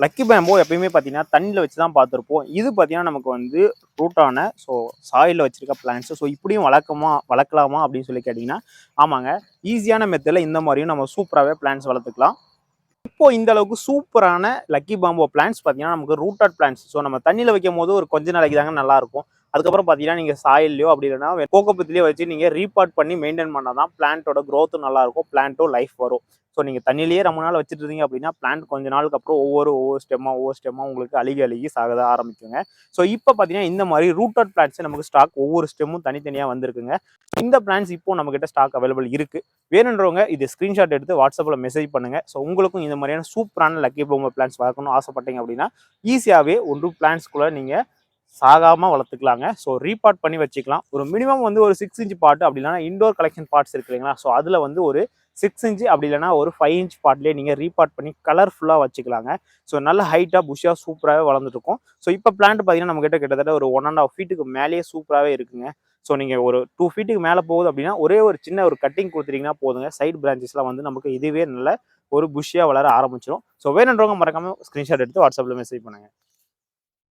Lucky பேம்போ எப்பயுமே பார்த்தீங்கன்னா தண்ணியில் வச்சு தான் பார்த்துருப்போம். இது பார்த்தீங்கன்னா நமக்கு வந்து ரூட்டான சாயிலில் வச்சிருக்க பிளான்ட்ஸ். இப்படியும் வளர்க்கலாமா அப்படின்னு சொல்லி கேட்டிங்கன்னா ஆமாங்க. ஈஸியான மெத்தடில் இந்த மாதிரியும் நம்ம சூப்பராகவே பிளான்ட்ஸ் வளர்த்துக்கலாம். இப்போ இந்த அளவுக்கு சூப்பரான லக்கி பாம்போ பிளான்ட்ஸ் பார்த்தீங்கன்னா நமக்கு ரூட்டட் பிளான்ட்ஸ். நம்ம தண்ணியில் வைக்கும் போது ஒரு கொஞ்ச நாளைக்கு தாங்க நல்லா இருக்கும். அதுக்கப்புறம் பார்த்தீங்கன்னா நீங்கள் சாயிலையோ அப்படி இல்லைன்னா கோகோபத்திலையோ வச்சு நீங்கள் ரீபார்ட் பண்ணி மெயின்டைன் பண்ணால் தான் பிளான்ட்டோட க்ரோத்தும் நல்லாயிருக்கும், பிளான்ட்டும் லைஃப் வரும். நீங்கள் தண்ணியிலேயே ரொம்ப நாள் வச்சுட்டு இருந்தீங்க அப்படின்னா பிளான்ட் கொஞ்ச நாளுக்கு அப்புறம் ஒவ்வொரு ஸ்டெம்மாக உங்களுக்கு அழுகி சாக ஆரம்பிக்குங்க. இப்போ பார்த்தீங்கன்னா இந்த மாதிரி ரூட்டட் பிளான்ட்ஸ் நமக்கு ஸ்டாக் ஒவ்வொரு ஸ்டெம்மும் தனித்தனியாக வந்திருக்குங்க. இந்த பிளான்ஸ் இப்போ நம்மகிட்ட ஸ்டாக் அவைலபிள் இருக்கு. வேணுன்றவங்க இது ஸ்கிரீன்ஷாட் எடுத்து வாட்ஸ்அப்பில் மெசேஜ் பண்ணுங்க. உங்களுக்கும் இந்த மாதிரியான சூப்பரான லக்கி பாம்போ பிளான்ஸ் வளர்க்கணும்னு ஆசைப்பட்டீங்க அப்படின்னா ஈஸியாகவே ஒன்று பிளான்ஸ்குள்ளே நீங்கள் சாகாமல் வளர்த்துக்கலாங்க. ரீபார்ட் பண்ணி வச்சுக்கலாம். ஒரு மினிமம் வந்து ஒரு 6 இன்ச் பாட் அப்படி இல்லைனா இண்டோர் கலெக்ஷன் பாட்ஸ் இருக்கு இல்லைங்களா. அதில் வந்து ஒரு 6 இன்ச் அப்படி இல்லைனா ஒரு 5 இன்ச் பாட்லேயே நீங்கள் ரீபார்ட் பண்ணி கலர்ஃபுல்லாக வச்சுக்கலாங்க. நல்ல ஹைட்டாக புஷ்ஷாக சூப்பராகவே வளர்ந்துட்டு இருக்கும். இப்போ பிளான்ட் பார்த்தீங்கன்னா நம்மகிட்ட கிட்டத்தட்ட ஒரு 1.5 ஃபீட்டுக்கு மேலேயே சூப்பராகவே இருக்குங்க. நீங்கள் ஒரு 2 ஃபீட்டுக்கு மேலே போகுது அப்படின்னா ஒரே ஒரு சின்ன ஒரு கட்டிங் கொடுத்துட்டீங்கன்னா போதுங்க. சைட் பிரான்ச்சஸ்லாம் வந்து நமக்கு இதுவே நல்ல ஒரு புஷ்ஷியாக வளர ஆரம்பிச்சிடும். வேணுன்றவங்க மறக்காமல் ஸ்க்ரீன்ஷாட் எடுத்து வாட்ஸ்அப்பில் மெசேஜ் பண்ணுங்கள்.